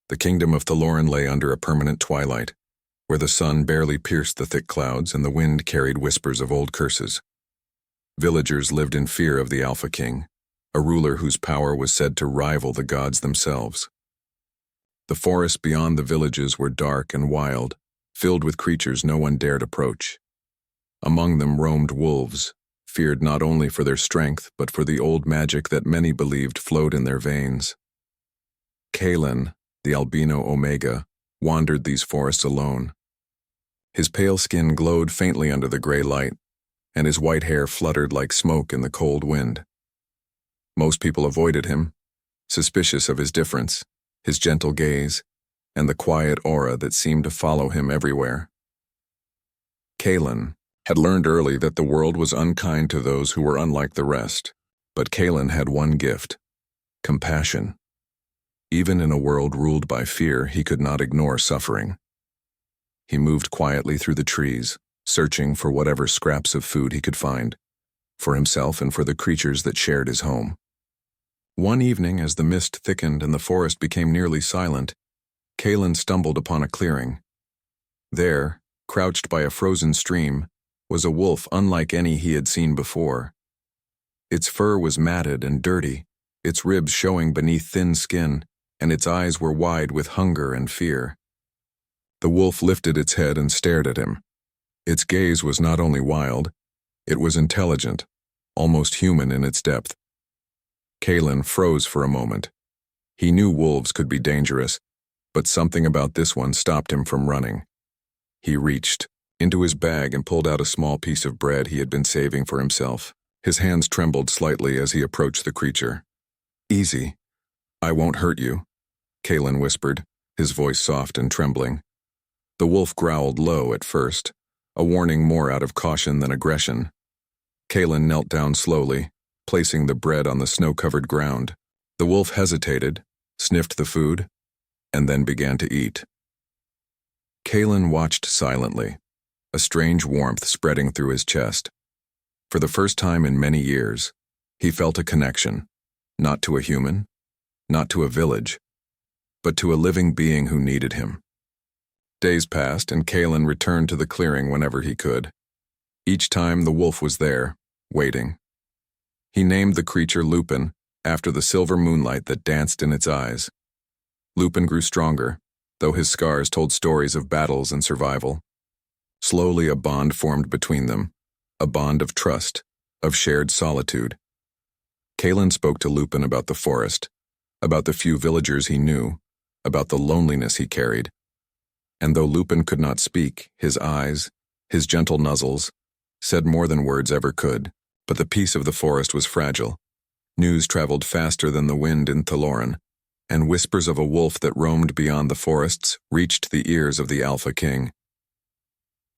The kingdom of Thaloran lay under a permanent twilight, where the sun barely pierced the thick clouds and the wind carried whispers of old curses. Villagers lived in fear of the Alpha King, a ruler whose power was said to rival the gods themselves. The forests beyond the villages were dark and wild, filled with creatures no one dared approach. Among them roamed wolves, feared not only for their strength but for the old magic that many believed flowed in their veins. Kalen, the Albino Omega, wandered these forests alone. His pale skin glowed faintly under the gray light, and his white hair fluttered like smoke in the cold wind. Most people avoided him, suspicious of his difference, his gentle gaze, and the quiet aura that seemed to follow him everywhere. Kalen had learned early that the world was unkind to those who were unlike the rest, but Kalen had one gift: compassion. Even in a world ruled by fear, he could not ignore suffering. He moved quietly through the trees, searching for whatever scraps of food he could find, for himself and for the creatures that shared his home. One evening, as the mist thickened and the forest became nearly silent, Kalen stumbled upon a clearing. There, crouched by a frozen stream, was a wolf unlike any he had seen before. Its fur was matted and dirty, its ribs showing beneath thin skin, and its eyes were wide with hunger and fear. The wolf lifted its head and stared at him. Its gaze was not only wild, it was intelligent, almost human in its depth. Kalen froze for a moment. He knew wolves could be dangerous, but something about this one stopped him from running. He reached into his bag and pulled out a small piece of bread he had been saving for himself. His hands trembled slightly as he approached the creature. "Easy. I won't hurt you," Kalen whispered, his voice soft and trembling. The wolf growled low at first, a warning more out of caution than aggression. Kalen knelt down slowly, placing the bread on the snow-covered ground. The wolf hesitated, sniffed the food, and then began to eat. Kalen watched silently, a strange warmth spreading through his chest. For the first time in many years, he felt a connection, not to a human, not to a village, but to a living being who needed him. Days passed, and Kalen returned to the clearing whenever he could. Each time the wolf was there, waiting. He named the creature Lupin, after the silver moonlight that danced in its eyes. Lupin grew stronger, though his scars told stories of battles and survival. Slowly a bond formed between them, a bond of trust, of shared solitude. Kalen spoke to Lupin about the forest, about the few villagers he knew, about the loneliness he carried. And though Lupin could not speak, his eyes, his gentle nuzzles, said more than words ever could. But the peace of the forest was fragile. News traveled faster than the wind in Thaloran, and whispers of a wolf that roamed beyond the forests reached the ears of the Alpha King.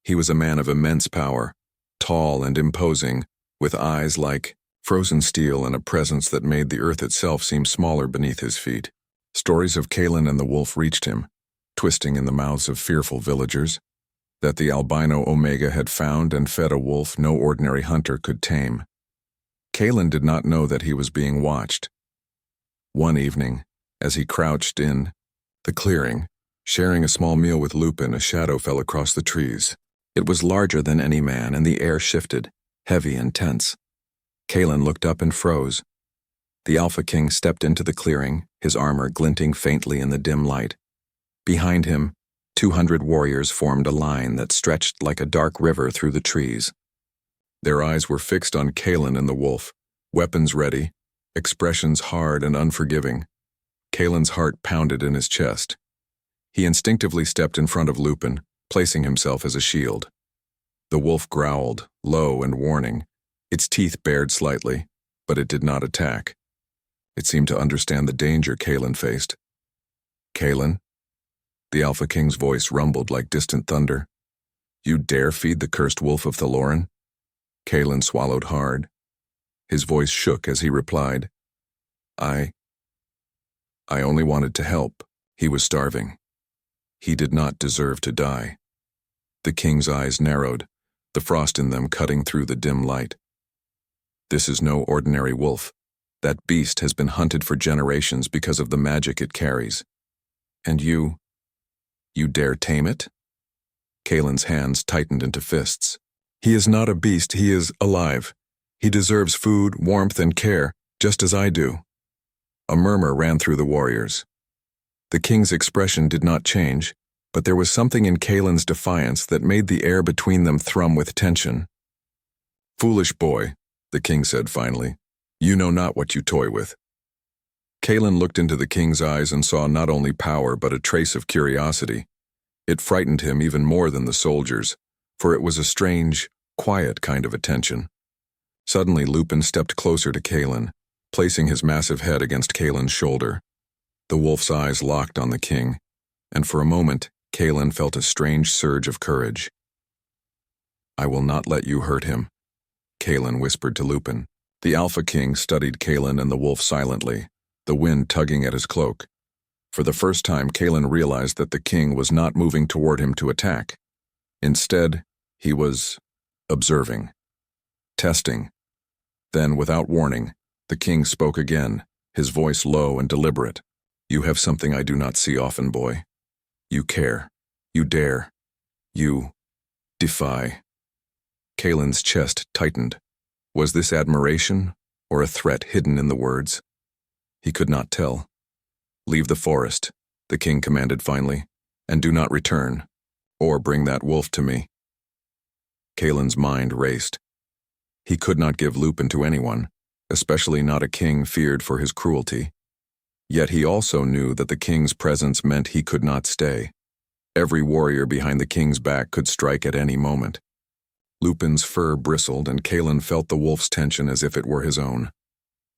He was a man of immense power, tall and imposing, with eyes like frozen steel and a presence that made the earth itself seem smaller beneath his feet. Stories of Kalen and the wolf reached him, twisting in the mouths of fearful villagers, that the Albino Omega had found and fed a wolf no ordinary hunter could tame. Kalen did not know that he was being watched. One evening, as he crouched in the clearing, sharing a small meal with Lupin, a shadow fell across the trees. It was larger than any man, and the air shifted, heavy and tense. Kalen looked up and froze. The Alpha King stepped into the clearing, his armor glinting faintly in the dim light. Behind him, 200 warriors formed a line that stretched like a dark river through the trees. Their eyes were fixed on Kalen and the wolf, weapons ready, expressions hard and unforgiving. Kalen's heart pounded in his chest. He instinctively stepped in front of Lupin, placing himself as a shield. The wolf growled, low and warning. Its teeth bared slightly, but it did not attack. It seemed to understand the danger Kalen faced. "Kalen?" The Alpha King's voice rumbled like distant thunder. "You dare feed the cursed wolf of Thaloran?" Kalen swallowed hard. His voice shook as he replied, I only wanted to help. He was starving. He did not deserve to die." The king's eyes narrowed, the frost in them cutting through the dim light. "This is no ordinary wolf. That beast has been hunted for generations because of the magic it carries. And you dare tame it? Kalen's hands tightened into fists. He is not a beast, he is alive. He deserves food, warmth, and care, just as I do. A murmur ran through the warriors. The king's expression did not change, but there was something in Kalen's defiance that made the air between them thrum with tension. Foolish boy, the king said finally, you know not what you toy with. Kalen looked into the king's eyes and saw not only power but a trace of curiosity. It frightened him even more than the soldiers, for it was a strange, quiet kind of attention. Suddenly Lupin stepped closer to Kalen, placing his massive head against Kalen's shoulder. The wolf's eyes locked on the king, and for a moment Kalen felt a strange surge of courage. I will not let you hurt him, Kalen whispered to Lupin. The Alpha King studied Kalen and the wolf silently, the wind tugging at his cloak. For the first time, Kalen realized that the king was not moving toward him to attack. Instead, he was observing, testing. Then, without warning, the king spoke again, his voice low and deliberate. You have something I do not see often, boy. You care. You dare. You defy. Kalen's chest tightened. Was this admiration or a threat hidden in the words? He could not tell. Leave the forest, the king commanded finally, and do not return, or bring that wolf to me. Kalen's mind raced. He could not give Lupin to anyone, especially not a king feared for his cruelty. Yet he also knew that the king's presence meant he could not stay. Every warrior behind the king's back could strike at any moment. Lupin's fur bristled and Kalen felt the wolf's tension as if it were his own.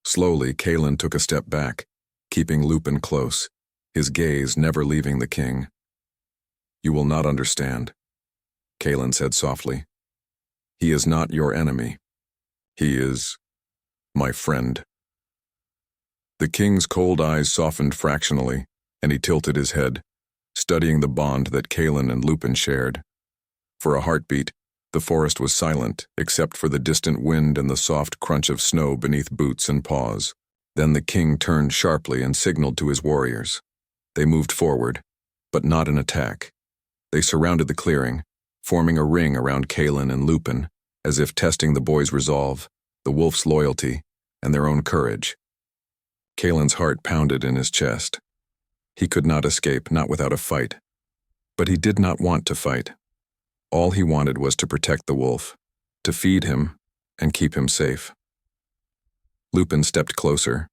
Slowly, Kalen took a step back, keeping Lupin close, his gaze never leaving the king. You will not understand, Kalen said softly. He is not your enemy. He is my friend. The king's cold eyes softened fractionally, and he tilted his head, studying the bond that Kalen and Lupin shared. For a heartbeat, the forest was silent, except for the distant wind and the soft crunch of snow beneath boots and paws. Then the king turned sharply and signaled to his warriors. They moved forward, but not in attack. They surrounded the clearing, forming a ring around Kalen and Lupin, as if testing the boys' resolve, the wolf's loyalty, and their own courage. Kalen's heart pounded in his chest. He could not escape, not without a fight. But he did not want to fight. All he wanted was to protect the wolf, to feed him, and keep him safe. Lupin stepped closer,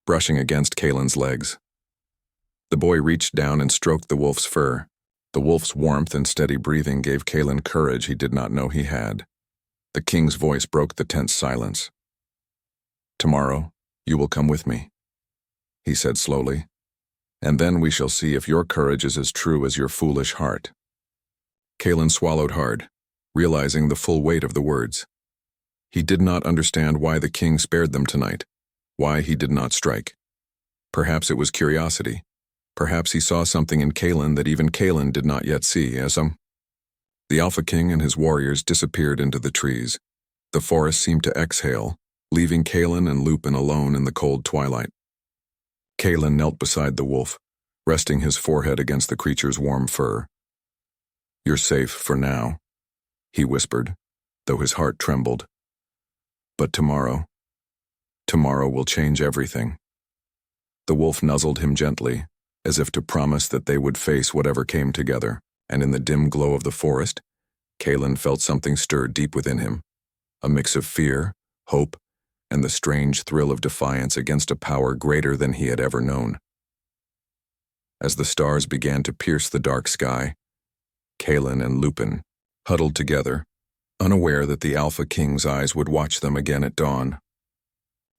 brushing against Kalen's legs. The boy reached down and stroked the wolf's fur. The wolf's warmth and steady breathing gave Kalen courage he did not know he had. The king's voice broke the tense silence. Tomorrow, you will come with me, he said slowly, and then we shall see if your courage is as true as your foolish heart. Kalen swallowed hard, realizing the full weight of the words. He did not understand why the king spared them tonight, why he did not strike. Perhaps it was curiosity. Perhaps he saw something in Kalen that even Kalen did not yet see. The Alpha King and his warriors disappeared into the trees. The forest seemed to exhale, leaving Kalen and Lupin alone in the cold twilight. Kalen knelt beside the wolf, resting his forehead against the creature's warm fur. You're safe for now, he whispered, though his heart trembled. But tomorrow will change everything. The wolf nuzzled him gently, as if to promise that they would face whatever came together, and in the dim glow of the forest, Kalen felt something stir deep within him, a mix of fear, hope, and the strange thrill of defiance against a power greater than he had ever known. As the stars began to pierce the dark sky, Kalen and Lupin huddled together, unaware that the Alpha King's eyes would watch them again at dawn.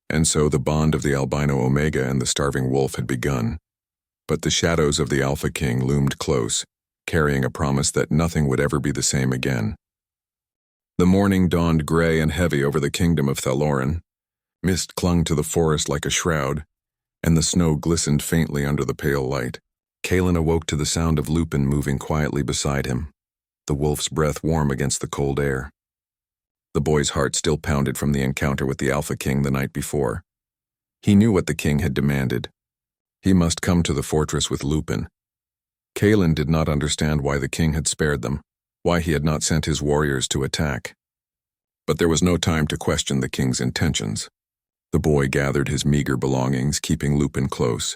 And so the bond of the Albino Omega and the starving wolf had begun. But the shadows of the Alpha King loomed close, carrying a promise that nothing would ever be the same again. The morning dawned gray and heavy over the kingdom of Thaloran. Mist clung to the forest like a shroud, and the snow glistened faintly under the pale light. Kalen awoke to the sound of Lupin moving quietly beside him, the wolf's breath warm against the cold air. The boy's heart still pounded from the encounter with the Alpha King the night before. He knew what the king had demanded. He must come to the fortress with Lupin, Kalen did not understand why the king had spared them, why he had not sent his warriors to attack. But there was no time to question the king's intentions. The boy gathered his meager belongings, keeping Lupin close,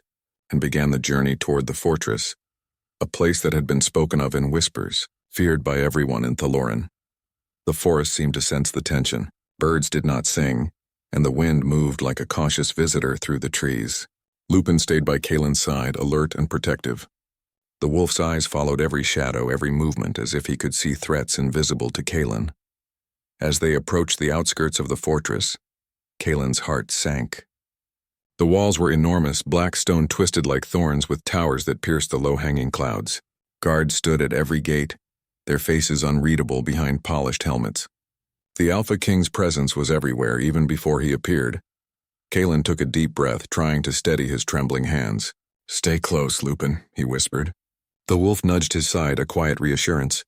and began the journey toward the fortress, a place that had been spoken of in whispers, feared by everyone in Thaloran. The forest seemed to sense the tension. Birds did not sing, and the wind moved like a cautious visitor through the trees. Lupin stayed by Kalen's side, alert and protective. The wolf's eyes followed every shadow, every movement, as if he could see threats invisible to Kalen. As they approached the outskirts of the fortress, Kalen's heart sank. The walls were enormous, black stone twisted like thorns with towers that pierced the low-hanging clouds. Guards stood at every gate, their faces unreadable behind polished helmets. The Alpha King's presence was everywhere, even before he appeared. Kalen took a deep breath, trying to steady his trembling hands. "Stay close, Lupin," he whispered. The wolf nudged his side, a quiet reassurance.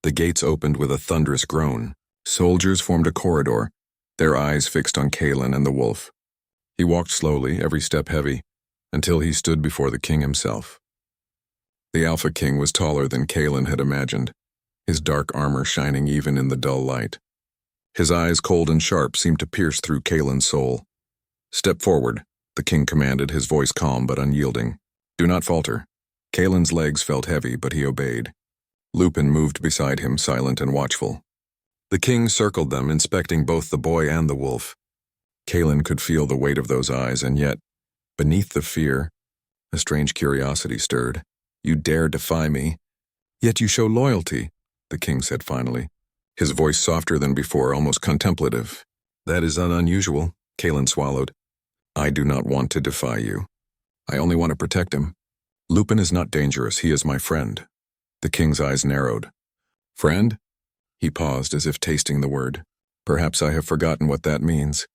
The gates opened with a thunderous groan. Soldiers formed a corridor, their eyes fixed on Kalen and the wolf. He walked slowly, every step heavy, until he stood before the king himself. The Alpha King was taller than Kalen had imagined, his dark armor shining even in the dull light. His eyes, cold and sharp, seemed to pierce through Kalen's soul. "Step forward," the king commanded, his voice calm but unyielding. "Do not falter." Kalen's legs felt heavy, but he obeyed. Lupin moved beside him, silent and watchful. The king circled them, inspecting both the boy and the wolf. Kalen could feel the weight of those eyes, and yet, beneath the fear, a strange curiosity stirred. "You dare defy me, yet you show loyalty," the king said finally, his voice softer than before, almost contemplative. "That is unusual," Kalen swallowed. "I do not want to defy you. I only want to protect him. Lupin is not dangerous, he is my friend." The king's eyes narrowed. "Friend?" He paused, as if tasting the word. "Perhaps I have forgotten what that means."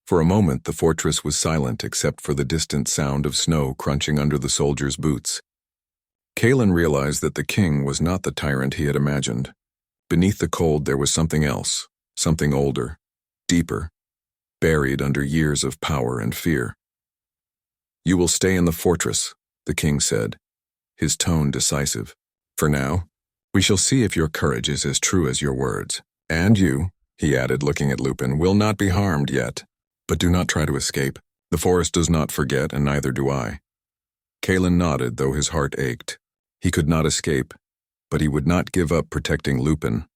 For a moment, the fortress was silent except for the distant sound of snow crunching under the soldiers' boots. Kalen realized that the king was not the tyrant he had imagined. Beneath the cold there was something else, something older, deeper, buried under years of power and fear. "You will stay in the fortress," the king said, his tone decisive. "For now, we shall see if your courage is as true as your words. And you," he added, looking at Lupin, "will not be harmed yet. But do not try to escape. The forest does not forget, and neither do I." Kalen nodded, though his heart ached. He could not escape, but he would not give up protecting Lupin.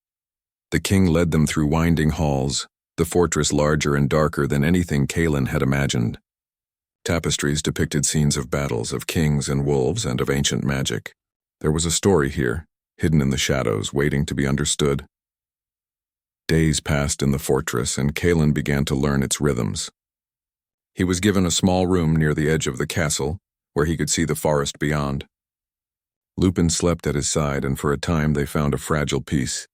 The king led them through winding halls, the fortress larger and darker than anything Kalen had imagined. Tapestries depicted scenes of battles, of kings and wolves, and of ancient magic. There was a story here, hidden in the shadows, waiting to be understood. Days passed in the fortress, and Kalen began to learn its rhythms. He was given a small room near the edge of the castle, where he could see the forest beyond. Lupin slept at his side, and for a time they found a fragile peace.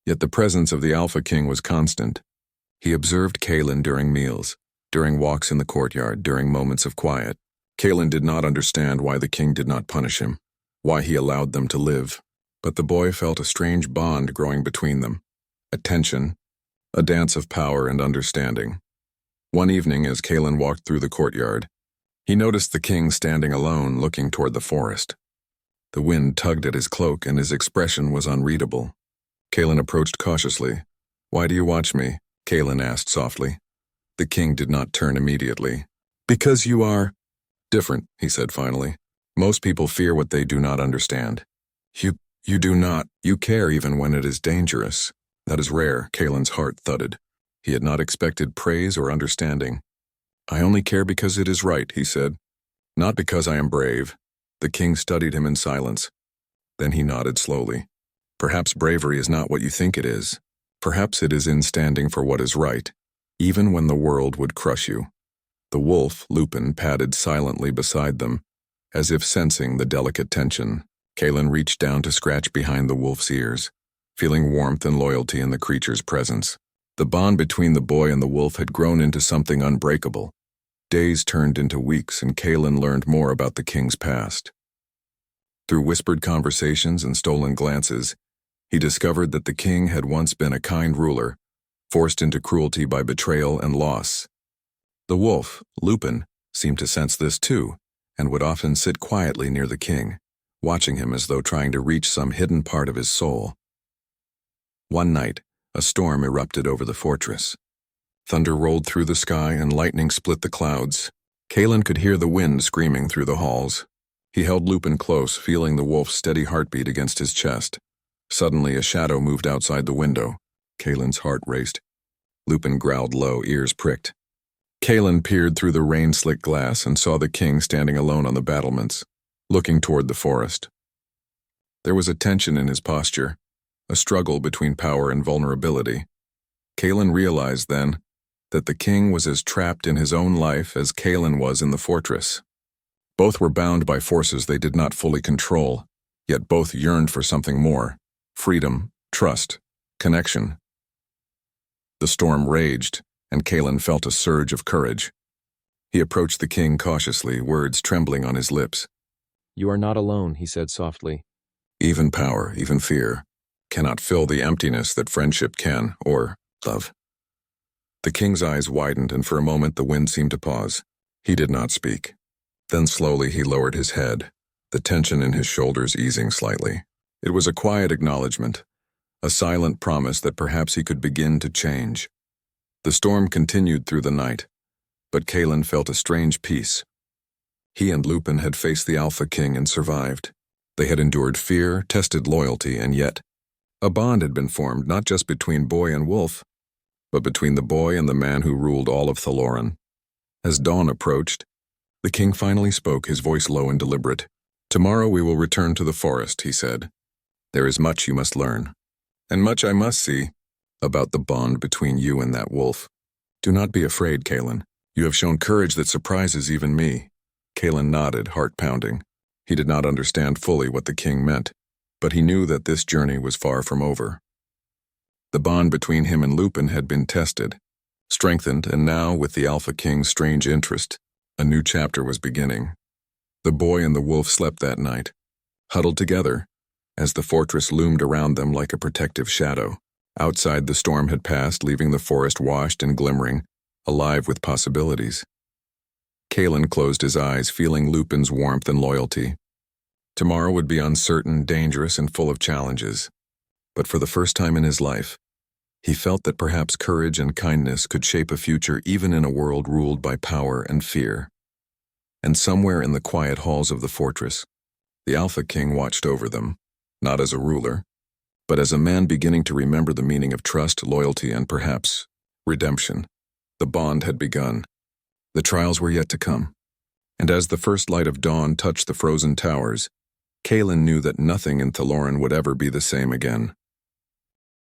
Yet the presence of the Alpha King was constant. He observed Kalen during meals, during walks in the courtyard, during moments of quiet. Kalen did not understand why the king did not punish him, why he allowed them to live. But the boy felt a strange bond growing between them. A tension, a dance of power and understanding. One evening, as Kalen walked through the courtyard, he noticed the king standing alone, looking toward the forest. The wind tugged at his cloak, and his expression was unreadable. Kalen approached cautiously. "Why do you watch me?" Kalen asked softly. The king did not turn immediately. "Because you are different," he said finally. "Most people fear what they do not understand. You do not. You care even when it is dangerous. That is rare." Kalen's heart thudded. He had not expected praise or understanding. "I only care because it is right," he said. "Not because I am brave." The king studied him in silence. Then he nodded slowly. "Perhaps bravery is not what you think it is. Perhaps it is in standing for what is right, even when the world would crush you." The wolf, Lupin, padded silently beside them, as if sensing the delicate tension. Kalen reached down to scratch behind the wolf's ears, feeling warmth and loyalty in the creature's presence. The bond between the boy and the wolf had grown into something unbreakable. Days turned into weeks, and Kalen learned more about the king's past. Through whispered conversations and stolen glances, he discovered that the king had once been a kind ruler, forced into cruelty by betrayal and loss. The wolf, Lupin, seemed to sense this too, and would often sit quietly near the king, watching him as though trying to reach some hidden part of his soul. One night, a storm erupted over the fortress. Thunder rolled through the sky and lightning split the clouds. Kalen could hear the wind screaming through the halls. He held Lupin close, feeling the wolf's steady heartbeat against his chest. Suddenly, a shadow moved outside the window. Kalen's heart raced. Lupin growled low, ears pricked. Kalen peered through the rain-slick glass and saw the king standing alone on the battlements, looking toward the forest. There was a tension in his posture, a struggle between power and vulnerability. Kalen realized then that the king was as trapped in his own life as Kalen was in the fortress. Both were bound by forces they did not fully control, yet both yearned for something more: freedom, trust, connection. The storm raged, and Kalen felt a surge of courage. He approached the king cautiously, words trembling on his lips. "You are not alone," he said softly. Even power, even fear, cannot fill the emptiness that friendship can, or love. The king's eyes widened, and for a moment the wind seemed to pause. He did not speak. Then slowly he lowered his head, the tension in his shoulders easing slightly. It was a quiet acknowledgement, a silent promise that perhaps he could begin to change. The storm continued through the night, but Kalen felt a strange peace. He and Lupin had faced the Alpha King and survived. They had endured fear, tested loyalty, and yet a bond had been formed not just between boy and wolf, but between the boy and the man who ruled all of Thaloran. As dawn approached, the king finally spoke, his voice low and deliberate. "Tomorrow we will return to the forest," he said. "There is much you must learn, and much I must see about the bond between you and that wolf. Do not be afraid, Kalen. You have shown courage that surprises even me." Kalen nodded, heart pounding. He did not understand fully what the king meant, but he knew that this journey was far from over. The bond between him and Lupin had been tested, strengthened, and now, with the Alpha King's strange interest, a new chapter was beginning. The boy and the wolf slept that night, huddled together, as the fortress loomed around them like a protective shadow. Outside, the storm had passed, leaving the forest washed and glimmering, alive with possibilities. Kalen closed his eyes, feeling Lupin's warmth and loyalty. Tomorrow would be uncertain, dangerous, and full of challenges. But for the first time in his life, he felt that perhaps courage and kindness could shape a future even in a world ruled by power and fear. And somewhere in the quiet halls of the fortress, the Alpha King watched over them, not as a ruler, but as a man beginning to remember the meaning of trust, loyalty, and perhaps redemption. The bond had begun. The trials were yet to come. And as the first light of dawn touched the frozen towers, Kalen knew that nothing in Thaloran would ever be the same again.